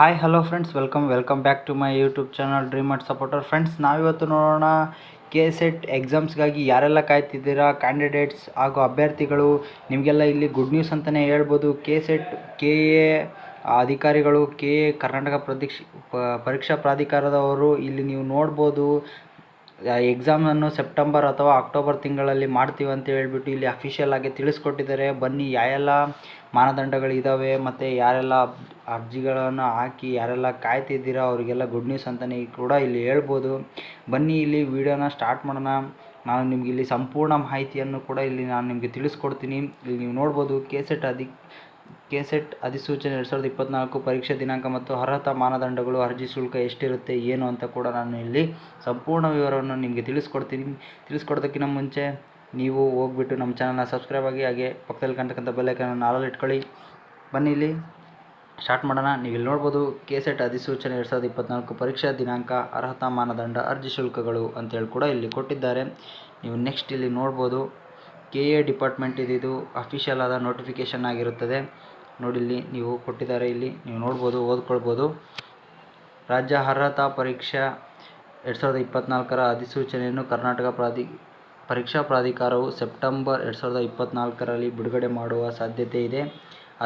Hi hello friends, welcome back to my YouTube channel dream art supporter. Friends, ನಾವಿವತ್ತು ನೋಡೋಣ KSET ಎಕ್ಸಾಮ್ಸ್ಗಾಗಿ ಯಾರೆಲ್ಲ ಕಾಯ್ತಿದ್ದೀರಾ, candidates ಹಾಗೂ ಅಭ್ಯರ್ಥಿಗಳು. ನಿಮಗೆಲ್ಲ ಇಲ್ಲಿ ಗುಡ್ ನ್ಯೂಸ್ ಅಂತಲೇ ಹೇಳ್ಬೋದು. KSET KA ಅಧಿಕಾರಿಗಳು, KA ಕರ್ನಾಟಕ ಪರೀಕ್ಷಾ ಪ್ರಾಧಿಕಾರದವರು ಇಲ್ಲಿ ನೀವು ನೋಡ್ಬೋದು. ಎಕ್ಸಾಮನ್ನು ಸೆಪ್ಟೆಂಬರ್ ಅಥವಾ ಅಕ್ಟೋಬರ್ ತಿಂಗಳಲ್ಲಿ ಮಾಡ್ತೀವಿ ಅಂತ ಹೇಳ್ಬಿಟ್ಟು ಇಲ್ಲಿ ಅಫಿಷಿಯಲ್ ಆಗಿ ತಿಳಿಸ್ಕೊಟ್ಟಿದ್ದಾರೆ. ಬನ್ನಿ, ಯಾವೆಲ್ಲ ಮಾನದಂಡಗಳಿದ್ದಾವೆ ಮತ್ತು ಯಾರೆಲ್ಲ ಅರ್ಜಿಗಳನ್ನು ಹಾಕಿ ಯಾರೆಲ್ಲ ಕಾಯ್ತಿದ್ದೀರಾ ಅವರಿಗೆಲ್ಲ ಗುಡ್ ನ್ಯೂಸ್ ಅಂತಲೇ ಕೂಡ ಇಲ್ಲಿ ಹೇಳ್ಬೋದು. ಬನ್ನಿ, ಇಲ್ಲಿ ವಿಡಿಯೋನ ಸ್ಟಾರ್ಟ್ ಮಾಡೋಣ. ನಾನು ನಿಮ್ಗೆ ಇಲ್ಲಿ ಸಂಪೂರ್ಣ ಮಾಹಿತಿಯನ್ನು ಕೂಡ ಇಲ್ಲಿ ನಾನು ನಿಮಗೆ ತಿಳಿಸ್ಕೊಡ್ತೀನಿ. ಇಲ್ಲಿ ನೀವು ನೋಡ್ಬೋದು KSET ಅಧಿಸೂಚನೆ 2024 ಪರೀಕ್ಷೆ ದಿನಾಂಕ ಮತ್ತು ಅರ್ಹತಾ ಮಾನದಂಡಗಳು, ಅರ್ಜಿ ಶುಲ್ಕ ಎಷ್ಟಿರುತ್ತೆ ಏನು ಅಂತ ಕೂಡ ನಾನು ಇಲ್ಲಿ ಸಂಪೂರ್ಣ ವಿವರವನ್ನು ನಿಮಗೆ ತಿಳಿಸ್ಕೊಡೋದಕ್ಕಿಂತ ಮುಂಚೆ ನೀವು ಹೋಗ್ಬಿಟ್ಟು ನಮ್ಮ ಚಾನಲ್ನ ಸಬ್ಸ್ಕ್ರೈಬ್ ಆಗಿ, ಹಾಗೆ ಪಕ್ಕದಲ್ಲಿ ಕಾಣ್ತಕ್ಕಂಥ ಬೆಲ್ ಐಕಾನ್ ಆಲ್ ಇಟ್ಕೊಳ್ಳಿ. ಬನ್ನಿ, ಇಲ್ಲಿ ಸ್ಟಾರ್ಟ್ ಮಾಡೋಣ. ನೀವು ಇಲ್ಲಿ ನೋಡ್ಬೋದು KSET ಅಧಿಸೂಚನೆ 2024 ಪರೀಕ್ಷಾ ದಿನಾಂಕ, ಅರ್ಹತಾ ಮಾನದಂಡ, ಅರ್ಜಿ ಶುಲ್ಕಗಳು ಅಂತೇಳಿ ಕೂಡ ಇಲ್ಲಿ ಕೊಟ್ಟಿದ್ದಾರೆ. ನೀವು ನೆಕ್ಸ್ಟ್ ಇಲ್ಲಿ ನೋಡ್ಬೋದು KA ಡಿಪಾರ್ಟ್ಮೆಂಟ್ ಇದು ಅಫಿಷಿಯಲ್ ಆದ ನೋಟಿಫಿಕೇಷನ್ ಆಗಿರುತ್ತದೆ. ನೋಡಿ, ಇಲ್ಲಿ ನೀವು ಕೊಟ್ಟಿದ್ದಾರೆ, ಇಲ್ಲಿ ನೀವು ನೋಡ್ಬೋದು, ಓದ್ಕೊಳ್ಬೋದು. ರಾಜ್ಯ ಅರ್ಹತಾ ಪರೀಕ್ಷಾ 2024 ಅಧಿಸೂಚನೆಯನ್ನು ಕರ್ನಾಟಕ ಪರೀಕ್ಷಾ ಪ್ರಾಧಿಕಾರವು ಸೆಪ್ಟೆಂಬರ್ 2024 ಬಿಡುಗಡೆ ಮಾಡುವ ಸಾಧ್ಯತೆ ಇದೆ.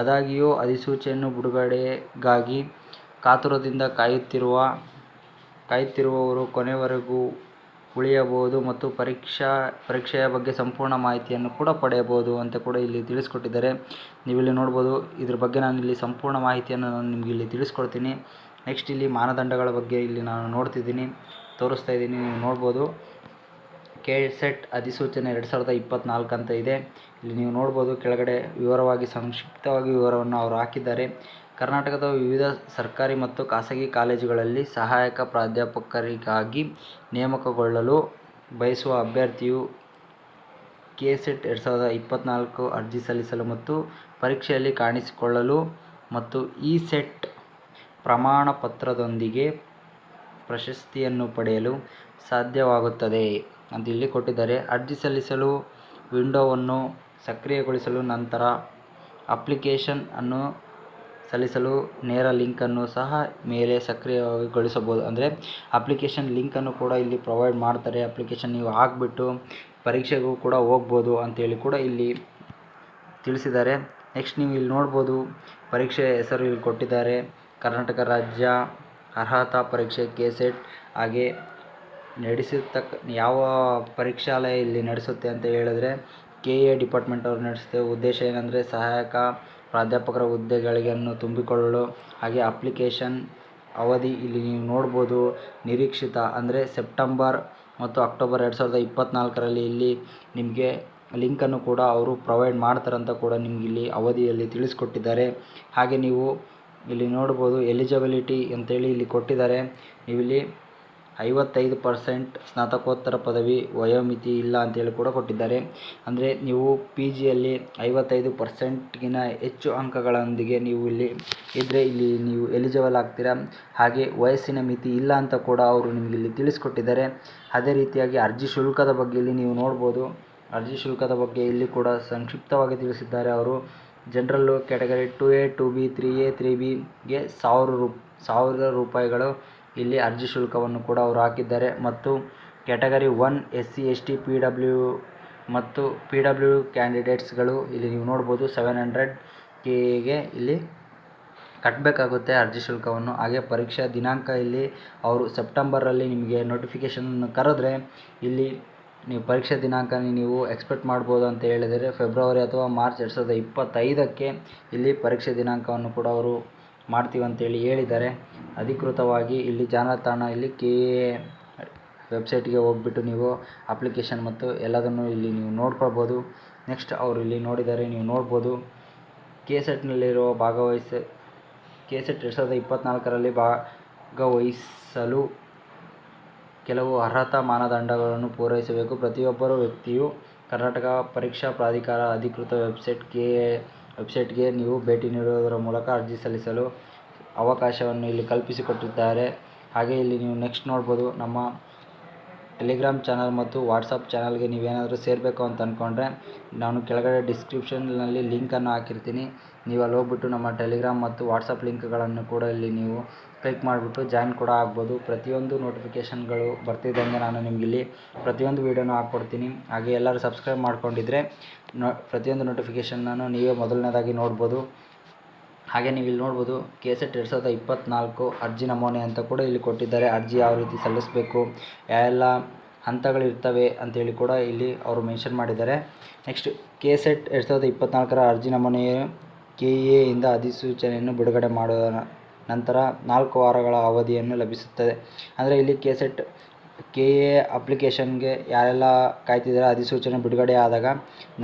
ಆದಾಗ್ಯೂ ಅಧಿಸೂಚನೆಯನ್ನು ಬಿಡುಗಡೆಗಾಗಿ ಕಾತುರದಿಂದ ಕಾಯುತ್ತಿರುವವರು ಕೊನೆಯವರೆಗೂ ಉಳಿಯಬಹುದು ಮತ್ತು ಪರೀಕ್ಷೆಯ ಬಗ್ಗೆ ಸಂಪೂರ್ಣ ಮಾಹಿತಿಯನ್ನು ಕೂಡ ಪಡೆಯಬಹುದು ಅಂತ ಕೂಡ ಇಲ್ಲಿ ತಿಳಿಸ್ಕೊಟ್ಟಿದ್ದಾರೆ. ನೀವಿಲ್ಲಿ ನೋಡ್ಬೋದು, ಇದ್ರ ಬಗ್ಗೆ ನಾನು ಇಲ್ಲಿ ಸಂಪೂರ್ಣ ಮಾಹಿತಿಯನ್ನು ನಾನು ನಿಮಗೆ ಇಲ್ಲಿ ತಿಳಿಸ್ಕೊಡ್ತೀನಿ. ನೆಕ್ಸ್ಟ್ ಇಲ್ಲಿ ಮಾನದಂಡಗಳ ಬಗ್ಗೆ ಇಲ್ಲಿ ನಾನು ತೋರಿಸ್ತಾ ಇದ್ದೀನಿ. ನೀವು ನೋಡ್ಬೋದು KSET ಅಧಿಸೂಚನೆ 2024 ಅಂತ ಇದೆ. ಇಲ್ಲಿ ನೀವು ನೋಡ್ಬೋದು, ಕೆಳಗಡೆ ಸಂಕ್ಷಿಪ್ತವಾಗಿ ವಿವರವನ್ನು ಅವರು ಹಾಕಿದ್ದಾರೆ. ಕರ್ನಾಟಕದ ವಿವಿಧ ಸರ್ಕಾರಿ ಮತ್ತು ಖಾಸಗಿ ಕಾಲೇಜುಗಳಲ್ಲಿ ಸಹಾಯಕ ಪ್ರಾಧ್ಯಾಪಕರಿಗಾಗಿ ನೇಮಕಗೊಳ್ಳಲು ಬಯಸುವ ಅಭ್ಯರ್ಥಿಯು KSET 2024 ಅರ್ಜಿ ಸಲ್ಲಿಸಲು ಮತ್ತು ಪರೀಕ್ಷೆಯಲ್ಲಿ ಕಾಣಿಸಿಕೊಳ್ಳಲು ಮತ್ತು ಈ ಸೆಟ್ ಪ್ರಮಾಣ ಪತ್ರದೊಂದಿಗೆ ಪ್ರಶಸ್ತಿಯನ್ನು ಪಡೆಯಲು ಸಾಧ್ಯವಾಗುತ್ತದೆ ಅಂತ ಇಲ್ಲಿ ಕೊಟ್ಟಿದ್ದಾರೆ. ಅರ್ಜಿ ಸಲ್ಲಿಸಲು ವಿಂಡೋವನ್ನು ಸಕ್ರಿಯಗೊಳಿಸಲು ನಂತರ ಅಪ್ಲಿಕೇಶನ್ ಅನ್ನು ಸಲ್ಲಿಸಲು ನೇರ ಲಿಂಕನ್ನು ಸಹ ಮೇಲೆ ಸಕ್ರಿಯಗೊಳಿಸಬಹುದು. ಅಂದರೆ ಅಪ್ಲಿಕೇಶನ್ ಲಿಂಕನ್ನು ಕೂಡ ಇಲ್ಲಿ ಪ್ರೊವೈಡ್ ಮಾಡ್ತಾರೆ. ಅಪ್ಲಿಕೇಶನ್ ನೀವು ಹಾಕ್ಬಿಟ್ಟು ಪರೀಕ್ಷೆಗೂ ಕೂಡ ಹೋಗ್ಬೋದು ಅಂತೇಳಿ ಕೂಡ ಇಲ್ಲಿ ತಿಳಿಸಿದ್ದಾರೆ. ನೆಕ್ಸ್ಟ್ ನೀವು ಇಲ್ಲಿ ನೋಡ್ಬೋದು, ಪರೀಕ್ಷೆ ಹೆಸರು ಇಲ್ಲಿ ಕೊಟ್ಟಿದ್ದಾರೆ. ಕರ್ನಾಟಕ ರಾಜ್ಯ ಅರ್ಹತಾ ಪರೀಕ್ಷೆ KSET, ಹಾಗೆ ಯಾವ ಪರೀಕ್ಷಾಲಯ ಇಲ್ಲಿ ನಡೆಸುತ್ತೆ ಅಂತ ಹೇಳಿದ್ರೆ KA ಡಿಪಾರ್ಟ್ಮೆಂಟ್ ಅವರು ನಡೆಸುತ್ತೆ. ಉದ್ದೇಶ ಏನಂದರೆ ಸಹಾಯಕ ಪ್ರಾಧ್ಯಾಪಕರ ಹುದ್ದೆಗಳನ್ನು ತುಂಬಿಕೊಳ್ಳಲು. ಹಾಗೆ ಅಪ್ಲಿಕೇಶನ್ ಅವಧಿ ಇಲ್ಲಿ ನೀವು ನೋಡ್ಬೋದು, ನಿರೀಕ್ಷಿತ ಅಂದರೆ ಸೆಪ್ಟೆಂಬರ್ ಮತ್ತು ಅಕ್ಟೋಬರ್ 2024 ಇಲ್ಲಿ ನಿಮಗೆ ಲಿಂಕನ್ನು ಕೂಡ ಅವರು ಪ್ರೊವೈಡ್ ಮಾಡ್ತಾರಂತ ಕೂಡ ನಿಮ್ಗೆ ಇಲ್ಲಿ ಅವಧಿಯಲ್ಲಿ ತಿಳಿಸ್ಕೊಟ್ಟಿದ್ದಾರೆ. ಹಾಗೆ ನೀವು ಇಲ್ಲಿ ನೋಡ್ಬೋದು ಎಲಿಜಿಬಿಲಿಟಿ ಅಂತೇಳಿ ಇಲ್ಲಿ ಕೊಟ್ಟಿದ್ದಾರೆ. ನೀವಿಲ್ಲಿ 55% ಸ್ನಾತಕೋತ್ತರ ಪದವಿ ವಯೋಮಿತಿ ಇಲ್ಲ ಅಂತೇಳಿ ಕೂಡ ಕೊಟ್ಟಿದ್ದಾರೆ. ಅಂದರೆ ನೀವು PGಯಲ್ಲಿ 55%ಗಿನ ಹೆಚ್ಚು ಅಂಕಗಳೊಂದಿಗೆ ನೀವು ಇಲ್ಲಿ ಇದ್ದರೆ ಇಲ್ಲಿ ನೀವು ಎಲಿಜಿಬಲ್ ಆಗ್ತೀರಾ. ಹಾಗೆ ವಯಸ್ಸಿನ ಮಿತಿ ಇಲ್ಲ ಅಂತ ಕೂಡ ಅವರು ನಿಮಗೆ ಇಲ್ಲಿ ತಿಳಿಸ್ಕೊಟ್ಟಿದ್ದಾರೆ. ಅದೇ ರೀತಿಯಾಗಿ ಅರ್ಜಿ ಶುಲ್ಕದ ಬಗ್ಗೆ ಇಲ್ಲಿ ನೀವು ನೋಡ್ಬೋದು. ಅರ್ಜಿ ಶುಲ್ಕದ ಬಗ್ಗೆ ಇಲ್ಲಿ ಕೂಡ ಸಂಕ್ಷಿಪ್ತವಾಗಿ ತಿಳಿಸಿದ್ದಾರೆ ಅವರು. ಜನರಲ್ಲು ಕ್ಯಾಟಗರಿ 2A 2B 3A 3Bಗೆ 1000 ರೂಪಾಯಿಗಳು ಇಲ್ಲಿ ಅರ್ಜಿ ಶುಲ್ಕವನ್ನು ಕೂಡ ಅವರು ಹಾಕಿದ್ದಾರೆ. ಮತ್ತು ಕ್ಯಾಟಗರಿ 1 SC ST PW ಕ್ಯಾಂಡಿಡೇಟ್ಸ್ಗಳು ಇಲ್ಲಿ ನೀವು ನೋಡ್ಬೋದು 700Kಗೆ ಇಲ್ಲಿ ಕಟ್ಟಬೇಕಾಗುತ್ತೆ ಅರ್ಜಿ ಶುಲ್ಕವನ್ನು. ಹಾಗೆ ಪರೀಕ್ಷಾ ದಿನಾಂಕ ಇಲ್ಲಿ ಅವರು ಸೆಪ್ಟೆಂಬರಲ್ಲಿ ನಿಮಗೆ ನೋಟಿಫಿಕೇಷನನ್ನು ಕರೆದ್ರೆ ಇಲ್ಲಿ ನೀವು ಪರೀಕ್ಷಾ ದಿನಾಂಕ ನೀವು ಎಕ್ಸ್ಪೆಕ್ಟ್ ಮಾಡ್ಬೋದು ಅಂತ ಹೇಳಿದರೆ ಫೆಬ್ರವರಿ ಅಥವಾ ಮಾರ್ಚ್ 2025ಕ್ಕೆ ಇಲ್ಲಿ ಪರೀಕ್ಷೆ ದಿನಾಂಕವನ್ನು ಕೂಡ ಅವರು ಮಾಡ್ತೀವಿ ಅಂತೇಳಿ ಹೇಳಿದ್ದಾರೆ. ಅಧಿಕೃತವಾಗಿ ಇಲ್ಲಿ ಜಾಲತಾಣ ಇಲ್ಲಿ KA ವೆಬ್ಸೈಟ್ಗೆ ಹೋಗ್ಬಿಟ್ಟು ನೀವು ಅಪ್ಲಿಕೇಶನ್ ಮತ್ತು ಎಲ್ಲದನ್ನು ಇಲ್ಲಿ ನೀವು ನೋಡ್ಕೊಳ್ಬೋದು. ನೆಕ್ಸ್ಟ್ ಅವರು ಇಲ್ಲಿ ನೀವು ನೋಡ್ಬೋದು KSETನಲ್ಲಿರುವ KSET 2024 ಭಾಗವಹಿಸಲು ಕೆಲವು ಅರ್ಹತಾ ಮಾನದಂಡಗಳನ್ನು ಪೂರೈಸಬೇಕು. ಪ್ರತಿಯೊಬ್ಬರು ವ್ಯಕ್ತಿಯು ಕರ್ನಾಟಕ ಪರೀಕ್ಷಾ ಪ್ರಾಧಿಕಾರ ಅಧಿಕೃತ ವೆಬ್ಸೈಟ್ಗೆ ನೀವು ಭೇಟಿ ನೀಡುವುದರ ಮೂಲಕ ಅರ್ಜಿ ಸಲ್ಲಿಸಲು ಅವಕಾಶವನ್ನು ಇಲ್ಲಿ ಕಲ್ಪಿಸಿಕೊಟ್ಟಿದ್ದಾರೆ. ಹಾಗೆ ಇಲ್ಲಿ ನೀವು ನೆಕ್ಸ್ಟ್ ನೋಡ್ಬೋದು, ನಮ್ಮ ಟೆಲಿಗ್ರಾಮ್ ಚಾನಲ್ ಮತ್ತು ವಾಟ್ಸಪ್ ಚಾನಲ್ಗೆ ನೀವೇನಾದರೂ ಸೇರಬೇಕು ಅಂತ ಅಂದ್ಕೊಂಡ್ರೆ ನಾನು ಕೆಳಗಡೆ ಡಿಸ್ಕ್ರಿಪ್ಷನ್ನಲ್ಲಿ ಲಿಂಕನ್ನು ಹಾಕಿರ್ತೀನಿ. ನೀವು ಅಲ್ಲಿ ಹೋಗ್ಬಿಟ್ಟು ನಮ್ಮ ಟೆಲಿಗ್ರಾಮ್ ಮತ್ತು ವಾಟ್ಸಪ್ ಲಿಂಕ್ಗಳನ್ನು ಕೂಡ ಇಲ್ಲಿ ನೀವು ಕ್ಲಿಕ್ ಮಾಡಿಬಿಟ್ಟು ಜಾಯಿನ್ ಕೂಡ ಆಗ್ಬೋದು. ಪ್ರತಿಯೊಂದು ನೋಟಿಫಿಕೇಷನ್ಗಳು ಬರ್ತಿದ್ದಂಗೆ ನಾನು ನಿಮಗಿಲ್ಲಿ ಪ್ರತಿಯೊಂದು ವೀಡಿಯೋನೂ ಹಾಕ್ಕೊಡ್ತೀನಿ. ಹಾಗೆ ಎಲ್ಲರೂ ಸಬ್ಸ್ಕ್ರೈಬ್ ಮಾಡ್ಕೊಂಡಿದ್ರೆ ಪ್ರತಿಯೊಂದು ನೋಟಿಫಿಕೇಷನ್ನನ್ನು ನೀವೇ ಮೊದಲನೇದಾಗಿ ನೋಡ್ಬೋದು. ಹಾಗೆ ನೀವು ಇಲ್ಲಿ ನೋಡ್ಬೋದು KSET 2024 ಅರ್ಜಿ ನಮೂನೆ ಅಂತ ಕೂಡ ಇಲ್ಲಿ ಕೊಟ್ಟಿದ್ದಾರೆ. ಅರ್ಜಿ ಯಾವ ರೀತಿ ಸಲ್ಲಿಸಬೇಕು, ಯಾವೆಲ್ಲ ಹಂತಗಳಿರ್ತವೆ ಅಂತೇಳಿ ಕೂಡ ಇಲ್ಲಿ ಅವರು ಮೆನ್ಷನ್ ಮಾಡಿದ್ದಾರೆ. ನೆಕ್ಸ್ಟ್ KSET 2024 ಅರ್ಜಿ ನಮೂನೆಯು KEA ಇಂದ ಅಧಿಸೂಚನೆಯನ್ನು ಬಿಡುಗಡೆ ಮಾಡುವ ನಂತರ 4 ವಾರಗಳ ಅವಧಿಯನ್ನು ಲಭಿಸುತ್ತದೆ. ಅಂದರೆ ಇಲ್ಲಿ KEA ಅಪ್ಲಿಕೇಶನ್ಗೆ ಯಾರೆಲ್ಲ ಕಾಯ್ತಿದ್ದಾರೆ ಅಧಿಸೂಚನೆ ಬಿಡುಗಡೆ ಆದಾಗ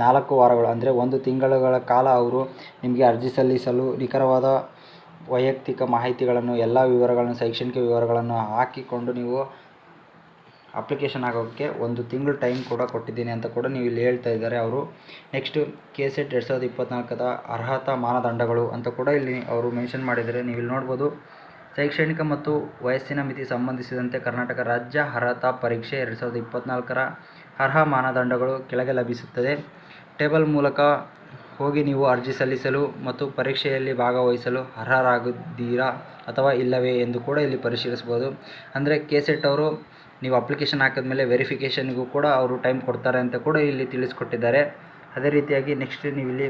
4 ವಾರಗಳು ಅಂದರೆ 1 ತಿಂಗಳುಗಳ ಕಾಲ ಅವರು ನಿಮಗೆ ಅರ್ಜಿ ಸಲ್ಲಿಸಲು ನಿಖರವಾದ ವೈಯಕ್ತಿಕ ಮಾಹಿತಿಗಳನ್ನು, ಎಲ್ಲ ವಿವರಗಳನ್ನು, ಶೈಕ್ಷಣಿಕ ವಿವರಗಳನ್ನು ಹಾಕಿಕೊಂಡು ನೀವು ಅಪ್ಲಿಕೇಶನ್ ಆಗೋಕ್ಕೆ 1 ತಿಂಗಳು ಟೈಮ್ ಕೂಡ ಕೊಟ್ಟಿದ್ದೀನಿ ಅಂತ ಕೂಡ ನೀವು ಇಲ್ಲಿ ಹೇಳ್ತಾ ಇದ್ದಾರೆ ಅವರು. ನೆಕ್ಸ್ಟ್ KSET 2024 ಅರ್ಹತಾ ಮಾನದಂಡಗಳು ಅಂತ ಕೂಡ ಇಲ್ಲಿ ಅವರು ಮೆನ್ಷನ್ ಮಾಡಿದ್ದಾರೆ. ನೀವು ಇಲ್ಲಿ ನೋಡ್ಬೋದು ಶೈಕ್ಷಣಿಕ ಮತ್ತು ವಯಸ್ಸಿನ ಮಿತಿ ಸಂಬಂಧಿಸಿದಂತೆ ಕರ್ನಾಟಕ ರಾಜ್ಯ ಅರ್ಹತಾ ಪರೀಕ್ಷೆ 2024 ಅರ್ಹ ಮಾನದಂಡಗಳು ಕೆಳಗೆ ಲಭಿಸುತ್ತದೆ. ಟೇಬಲ್ ಮೂಲಕ ಹೋಗಿ ನೀವು ಅರ್ಜಿ ಸಲ್ಲಿಸಲು ಮತ್ತು ಪರೀಕ್ಷೆಯಲ್ಲಿ ಭಾಗವಹಿಸಲು ಅರ್ಹರಾಗಿದ್ದೀರಾ ಅಥವಾ ಇಲ್ಲವೇ ಎಂದು ಕೂಡ ಇಲ್ಲಿ ಪರಿಶೀಲಿಸ್ಬೋದು. ಅಂದರೆ KSET ಅವರು ನೀವು ಅಪ್ಲಿಕೇಶನ್ ಹಾಕಿದ್ಮೇಲೆ ವೆರಿಫಿಕೇಷನ್ಗೂ ಕೂಡ ಅವರು ಟೈಮ್ ಕೊಡ್ತಾರೆ ಅಂತ ಕೂಡ ಇಲ್ಲಿ ತಿಳಿಸ್ಕೊಟ್ಟಿದ್ದಾರೆ. ಅದೇ ರೀತಿಯಾಗಿ ನೆಕ್ಸ್ಟ್ ನೀವು ಇಲ್ಲಿ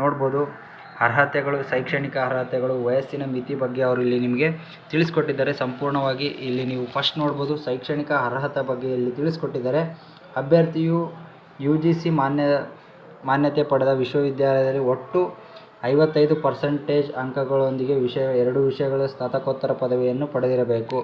ನೋಡ್ಬೋದು ಅರ್ಹತೆಗಳು, ಶೈಕ್ಷಣಿಕ ಅರ್ಹತೆಗಳು, ವಯಸ್ಸಿನ ಮಿತಿ ಬಗ್ಗೆ ಅವರು ಇಲ್ಲಿ ನಿಮಗೆ ತಿಳಿಸ್ಕೊಟ್ಟಿದ್ದಾರೆ ಸಂಪೂರ್ಣವಾಗಿ. ಇಲ್ಲಿ ನೀವು ಫಸ್ಟ್ ನೋಡ್ಬೋದು ಶೈಕ್ಷಣಿಕ ಅರ್ಹತೆ ಬಗ್ಗೆ ಇಲ್ಲಿ ತಿಳಿಸ್ಕೊಟ್ಟಿದ್ದಾರೆ. ಅಭ್ಯರ್ಥಿಯು UGC ಮಾನ್ಯತೆ ಪಡೆದ ವಿಶ್ವವಿದ್ಯಾಲಯದಲ್ಲಿ ಒಟ್ಟು 55% ಅಂಕಗಳೊಂದಿಗೆ 2 ವಿಷಯಗಳ ಸ್ನಾತಕೋತ್ತರ ಪದವಿಯನ್ನು ಪಡೆದಿರಬೇಕು.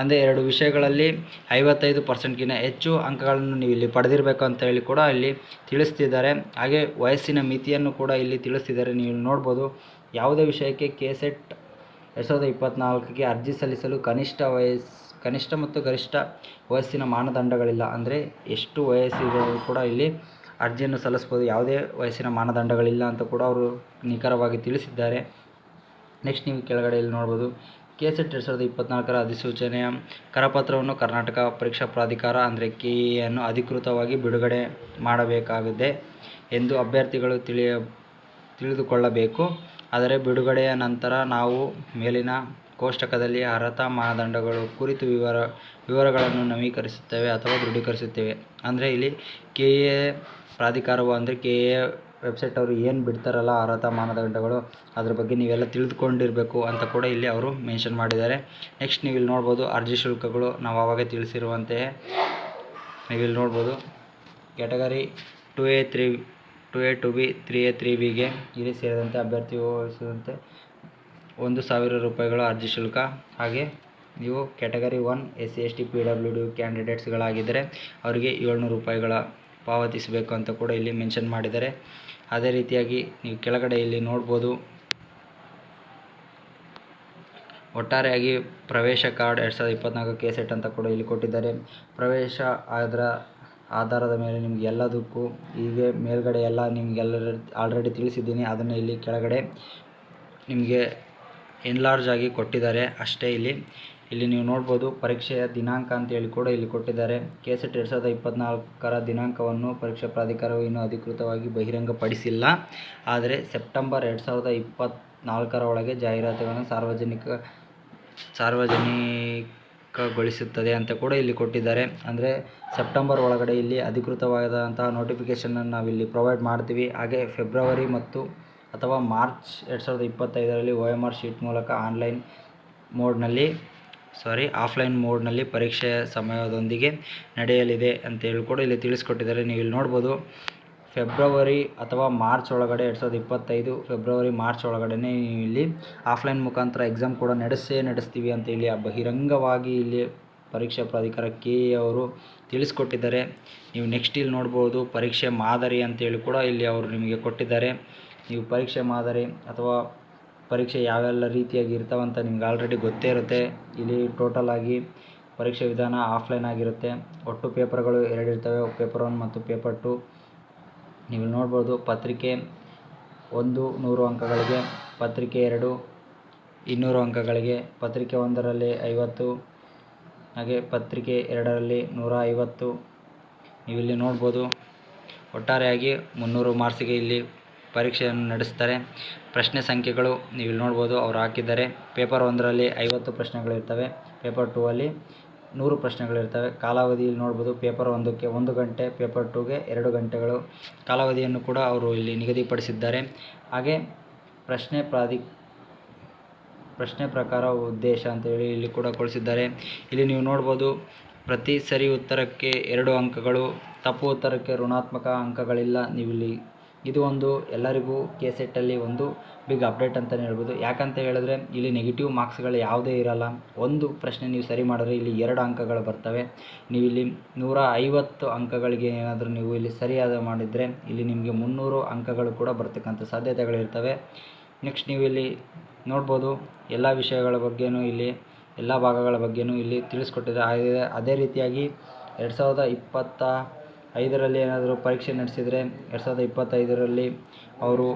ಅಂದರೆ 2 ವಿಷಯಗಳಲ್ಲಿ 55%ಗಿಂತ ಹೆಚ್ಚು ಅಂಕಗಳನ್ನು ನೀವು ಇಲ್ಲಿ ಪಡೆದಿರಬೇಕು ಅಂತ ಹೇಳಿ ಕೂಡ ಇಲ್ಲಿ ತಿಳಿಸ್ತಿದ್ದಾರೆ. ಹಾಗೆ ವಯಸ್ಸಿನ ಮಿತಿಯನ್ನು ಕೂಡ ಇಲ್ಲಿ ತಿಳಿಸ್ತಿದ್ದಾರೆ. ನೀವು ನೋಡ್ಬೋದು ಯಾವುದೇ ವಿಷಯಕ್ಕೆ KSET 2024ಗೆ ಅರ್ಜಿ ಸಲ್ಲಿಸಲು ಕನಿಷ್ಠ ಮತ್ತು ಗರಿಷ್ಠ ವಯಸ್ಸಿನ ಮಾನದಂಡಗಳಿಲ್ಲ. ಅಂದರೆ ಎಷ್ಟು ವಯಸ್ಸಿದೆ ಕೂಡ ಇಲ್ಲಿ ಅರ್ಜಿಯನ್ನು ಸಲ್ಲಿಸ್ಬೋದು, ಯಾವುದೇ ವಯಸ್ಸಿನ ಮಾನದಂಡಗಳಿಲ್ಲ ಅಂತ ಕೂಡ ಅವರು ನಿಖರವಾಗಿ ತಿಳಿಸಿದ್ದಾರೆ. ನೆಕ್ಸ್ಟ್ ನೀವು ಕೆಳಗಡೆ ಇಲ್ಲಿ ನೋಡ್ಬೋದು KSET 2024 ಅಧಿಸೂಚನೆಯ ಕರಪತ್ರವನ್ನು ಕರ್ನಾಟಕ ಪರೀಕ್ಷಾ ಪ್ರಾಧಿಕಾರ ಅಂದರೆ KEA ಅಧಿಕೃತವಾಗಿ ಬಿಡುಗಡೆ ಮಾಡಬೇಕಾಗಿದೆ ಎಂದು ಅಭ್ಯರ್ಥಿಗಳು ತಿಳಿದುಕೊಳ್ಳಬೇಕು. ಆದರೆ ಬಿಡುಗಡೆಯ ನಂತರ ನಾವು ಮೇಲಿನ ಕೋಷ್ಟಕದಲ್ಲಿ ಅರ್ಹತಾ ಮಾನದಂಡಗಳು ಕುರಿತು ವಿವರಗಳನ್ನು ನವೀಕರಿಸುತ್ತೇವೆ ಅಥವಾ ದೃಢೀಕರಿಸುತ್ತೇವೆ. ಅಂದರೆ ಇಲ್ಲಿ KEA ಪ್ರಾಧಿಕಾರವು ಅಂದರೆ KEA ವೆಬ್ಸೈಟ್ ಅವರು ಏನು ಬಿಡ್ತಾರಲ್ಲ ಅರ್ಹತಾ ಮಾನದಂಡಗಳು, ಅದ್ರ ಬಗ್ಗೆ ನೀವೆಲ್ಲ ತಿಳಿದುಕೊಂಡಿರಬೇಕು ಅಂತ ಕೂಡ ಇಲ್ಲಿ ಅವರು ಮೆನ್ಷನ್ ಮಾಡಿದ್ದಾರೆ. ನೆಕ್ಸ್ಟ್ ನೀವು ಇಲ್ಲಿ ನೋಡ್ಬೋದು ಅರ್ಜಿ ಶುಲ್ಕಗಳು ನಾವು ಆವಾಗ ತಿಳಿಸಿರುವಂತೆಯೇ ನೀವು ಇಲ್ಲಿ ನೋಡ್ಬೋದು ಕ್ಯಾಟಗರಿ 2A 2B 3A 3Bಗೆ ಇಲ್ಲಿ ಸೇರಿದಂತೆ ಅಭ್ಯರ್ಥಿ ವಹಿಸಿದಂತೆ 1,000 ರೂಪಾಯಿಗಳ ಅರ್ಜಿ ಶುಲ್ಕ. ಹಾಗೆ ನೀವು ಕ್ಯಾಟಗರಿ 1 SC ST PWD ಕ್ಯಾಂಡಿಡೇಟ್ಸ್ಗಳಾಗಿದ್ದರೆ ಅವರಿಗೆ 700 ರೂಪಾಯಿಗಳ ಪಾವತಿಸಬೇಕು ಅಂತ ಕೂಡ ಇಲ್ಲಿ ಮೆನ್ಷನ್ ಮಾಡಿದ್ದಾರೆ. ಅದೇ ರೀತಿಯಾಗಿ ನೀವು ಕೆಳಗಡೆ ಇಲ್ಲಿ ನೋಡ್ಬೋದು ಒಟ್ಟಾರೆಯಾಗಿ ಪ್ರವೇಶ ಕಾರ್ಡ್ 2024 KSET ಅಂತ ಕೂಡ ಇಲ್ಲಿ ಕೊಟ್ಟಿದ್ದಾರೆ. ಪ್ರವೇಶ ಅದರ ಆಧಾರದ ಮೇಲೆ ನಿಮ್ಗೆ ಎಲ್ಲದಕ್ಕೂ ಹೀಗೆ ಮೇಲ್ಗಡೆ ಎಲ್ಲ ನಿಮಗೆಲ್ಲ ಆಲ್ರೆಡಿ ತಿಳಿಸಿದ್ದೀನಿ. ಅದನ್ನು ಇಲ್ಲಿ ಕೆಳಗಡೆ ನಿಮಗೆ ಎನ್ಲಾರ್ಜ್ ಆಗಿ ಕೊಟ್ಟಿದ್ದಾರೆ ಅಷ್ಟೇ. ಇಲ್ಲಿ ನೀವು ನೋಡ್ಬೋದು ಪರೀಕ್ಷೆಯ ದಿನಾಂಕ ಅಂತೇಳಿ ಕೂಡ ಇಲ್ಲಿ ಕೊಟ್ಟಿದ್ದಾರೆ. KSET 2024 ದಿನಾಂಕವನ್ನು ಪರೀಕ್ಷಾ ಪ್ರಾಧಿಕಾರವು ಇನ್ನೂ ಅಧಿಕೃತವಾಗಿ ಬಹಿರಂಗಪಡಿಸಿಲ್ಲ. ಆದರೆ ಸೆಪ್ಟೆಂಬರ್ 2024 ಒಳಗೆ ಜಾಹೀರಾತುಗಳನ್ನು ಸಾರ್ವಜನಿಕಗೊಳಿಸುತ್ತದೆ ಅಂತ ಕೂಡ ಇಲ್ಲಿ ಕೊಟ್ಟಿದ್ದಾರೆ. ಅಂದರೆ ಸೆಪ್ಟೆಂಬರ್ ಒಳಗಡೆ ಇಲ್ಲಿ ಅಧಿಕೃತವಾದಂತಹ ನೋಟಿಫಿಕೇಷನನ್ನು ನಾವಿಲ್ಲಿ ಪ್ರೊವೈಡ್ ಮಾಡ್ತೀವಿ. ಹಾಗೆ ಫೆಬ್ರವರಿ ಅಥವಾ ಮಾರ್ಚ್ 2025ರಲ್ಲಿ OMR ಶೀಟ್ ಮೂಲಕ ಆಫ್ಲೈನ್ ಮೋಡ್ನಲ್ಲಿ ಪರೀಕ್ಷೆಯ ಸಮಯದೊಂದಿಗೆ ನಡೆಯಲಿದೆ ಅಂತೇಳಿ ಕೂಡ ಇಲ್ಲಿ ತಿಳಿಸ್ಕೊಟ್ಟಿದ್ದಾರೆ. ನೀವು ಇಲ್ಲಿ ನೋಡ್ಬೋದು ಫೆಬ್ರವರಿ ಅಥವಾ ಮಾರ್ಚ್ ಒಳಗಡೆ 2025 ಫೆಬ್ರವರಿ ಮಾರ್ಚ್ ಒಳಗಡೆ ಇಲ್ಲಿ ಆಫ್ಲೈನ್ ಮುಖಾಂತರ ಎಕ್ಸಾಮ್ ಕೂಡ ನಡೆಸ್ತೀವಿ ಅಂತ ಇಲ್ಲಿ ಬಹಿರಂಗವಾಗಿ ಇಲ್ಲಿ ಪರೀಕ್ಷಾ ಪ್ರಾಧಿಕಾರ KEA ಅವರು ತಿಳಿಸ್ಕೊಟ್ಟಿದ್ದಾರೆ. ನೀವು ನೆಕ್ಸ್ಟ್ ಇಲ್ಲಿ ನೋಡ್ಬೋದು ಪರೀಕ್ಷೆ ಮಾದರಿ ಅಂತೇಳಿ ಕೂಡ ಇಲ್ಲಿ ಅವರು ನಿಮಗೆ ಕೊಟ್ಟಿದ್ದಾರೆ. ನೀವು ಪರೀಕ್ಷೆ ಮಾದರಿ ಅಥವಾ ಪರೀಕ್ಷೆ ಯಾವೆಲ್ಲ ರೀತಿಯಾಗಿ ಇರ್ತಾವಂತ ನಿಮ್ಗೆ ಆಲ್ರೆಡಿ ಗೊತ್ತೇ ಇರುತ್ತೆ. ಇಲ್ಲಿ ಟೋಟಲ್ ಆಗಿ ಪರೀಕ್ಷೆ ವಿಧಾನ ಆಫ್ಲೈನ್ ಆಗಿರುತ್ತೆ. ಒಟ್ಟು ಪೇಪರ್ಗಳು 2 ಇರ್ತವೆ, ಪೇಪರ್ 1 ಮತ್ತು ಪೇಪರ್ 2. ನೀವು ನೋಡ್ಬೋದು ಪತ್ರಿಕೆ 1 100 ಅಂಕಗಳಿಗೆ, ಪತ್ರಿಕೆ 2 200 ಅಂಕಗಳಿಗೆ, ಪತ್ರಿಕೆ 1ರಲ್ಲಿ 50, ಹಾಗೆ ಪತ್ರಿಕೆ 2ರಲ್ಲಿ 150 ನೀವಿಲ್ಲಿ ನೋಡ್ಬೋದು. ಒಟ್ಟಾರೆಯಾಗಿ 300 ಮಾರ್ಕ್ಸಿಗೆ ಇಲ್ಲಿ ಪರೀಕ್ಷೆಯನ್ನು ನಡೆಸ್ತಾರೆ. ಪ್ರಶ್ನೆ ಸಂಖ್ಯೆಗಳು ನೀವಿಲ್ಲಿ ನೋಡ್ಬೋದು, ಅವರು ಹಾಕಿದ್ದಾರೆ. ಪೇಪರ್ 1ರಲ್ಲಿ 50 ಪ್ರಶ್ನೆಗಳಿರ್ತವೆ, ಪೇಪರ್ 2ಅಲ್ಲಿ 100 ಪ್ರಶ್ನೆಗಳಿರ್ತವೆ. ಕಾಲಾವಧಿ ಇಲ್ಲಿ ನೋಡ್ಬೋದು, ಪೇಪರ್ 1ಕ್ಕೆ 1 ಗಂಟೆ, ಪೇಪರ್ 2ಗೆ 2 ಗಂಟೆಗಳು ಕಾಲಾವಧಿಯನ್ನು ಕೂಡ ಅವರು ಇಲ್ಲಿ ನಿಗದಿಪಡಿಸಿದ್ದಾರೆ. ಹಾಗೆ ಪ್ರಶ್ನೆ ಪ್ರಕಾರ ಉದ್ದೇಶ ಅಂತೇಳಿ ಇಲ್ಲಿ ಕೂಡ ಕೊಡಿಸಿದ್ದಾರೆ. ಇಲ್ಲಿ ನೀವು ನೋಡ್ಬೋದು, ಪ್ರತಿ ಸರಿ ಉತ್ತರಕ್ಕೆ 2 ಅಂಕಗಳು, ತಪ್ಪು ಉತ್ತರಕ್ಕೆ ಋಣಾತ್ಮಕ ಅಂಕಗಳಿಲ್ಲ. ನೀವಿಲ್ಲಿ ಇದು ಒಂದು ಎಲ್ಲರಿಗೂ KSETಲ್ಲಿ ಒಂದು ಬಿಗ್ ಅಪ್ಡೇಟ್ ಅಂತಲೇ ಹೇಳ್ಬೋದು. ಯಾಕಂತ ಹೇಳಿದ್ರೆ ಇಲ್ಲಿ ನೆಗೆಟಿವ್ ಮಾರ್ಕ್ಸ್ಗಳು ಯಾವುದೇ ಇರಲ್ಲ. ಒಂದು ಪ್ರಶ್ನೆ ನೀವು ಸರಿ ಮಾಡಿದ್ರೆ ಇಲ್ಲಿ 2 ಅಂಕಗಳು ಬರ್ತವೆ. ನೀವಿಲ್ಲಿ 150 ಅಂಕಗಳಿಗೆ ಏನಾದರೂ ನೀವು ಇಲ್ಲಿ ಸರಿಯಾದ ಮಾಡಿದರೆ ಇಲ್ಲಿ ನಿಮಗೆ 300 ಅಂಕಗಳು ಕೂಡ ಬರ್ತಕ್ಕಂಥ ಸಾಧ್ಯತೆಗಳಿರ್ತವೆ. ನೆಕ್ಸ್ಟ್ ನೀವು ಇಲ್ಲಿ ನೋಡ್ಬೋದು, ಎಲ್ಲ ವಿಷಯಗಳ ಬಗ್ಗೆಯೂ ಇಲ್ಲಿ ಎಲ್ಲ ಭಾಗಗಳ ಬಗ್ಗೆಯೂ ಇಲ್ಲಿ ತಿಳಿಸ್ಕೊಟ್ಟಿದ್ದಾರೆ. ಅದೇ ರೀತಿಯಾಗಿ 2025ರಲ್ಲಿ ಏನಾದರೂ ಪರೀಕ್ಷೆ ನಡೆಸಿದರೆ 2025ರಲ್ಲಿ ಅವರು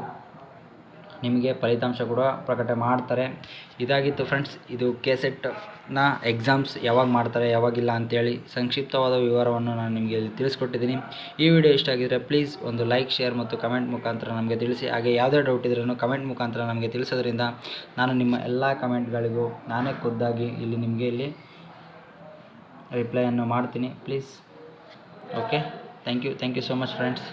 ನಿಮಗೆ ಫಲಿತಾಂಶ ಕೂಡ ಪ್ರಕಟ ಮಾಡ್ತಾರೆ. ಇದಾಗಿತ್ತು ಫ್ರೆಂಡ್ಸ್, ಇದು KSETನ ಎಕ್ಸಾಮ್ಸ್ ಯಾವಾಗ ಮಾಡ್ತಾರೆ ಯಾವಾಗಿಲ್ಲ ಅಂತೇಳಿ ಸಂಕ್ಷಿಪ್ತವಾದ ವಿವರವನ್ನು ನಾನು ನಿಮಗೆ ಇಲ್ಲಿ ತಿಳಿಸ್ಕೊಟ್ಟಿದ್ದೀನಿ. ಈ ವಿಡಿಯೋ ಇಷ್ಟ ಆಗಿದ್ದರೆ ಪ್ಲೀಸ್ ಒಂದು ಲೈಕ್, ಶೇರ್ ಮತ್ತು ಕಮೆಂಟ್ ಮುಖಾಂತರ ನಮಗೆ ತಿಳಿಸಿ. ಹಾಗೆ ಯಾವುದೇ ಡೌಟ್ ಇದ್ರೂ ಕಮೆಂಟ್ ಮುಖಾಂತರ ನಮಗೆ ತಿಳಿಸೋದ್ರಿಂದ ನಾನು ನಿಮ್ಮ ಎಲ್ಲ ಕಮೆಂಟ್ಗಳಿಗೂ ನಾನೇ ಖುದ್ದಾಗಿ ಇಲ್ಲಿ ನಿಮಗೆ ಇಲ್ಲಿ ರಿಪ್ಲೈಯನ್ನು ಮಾಡ್ತೀನಿ. Please okay, thank you so much friends.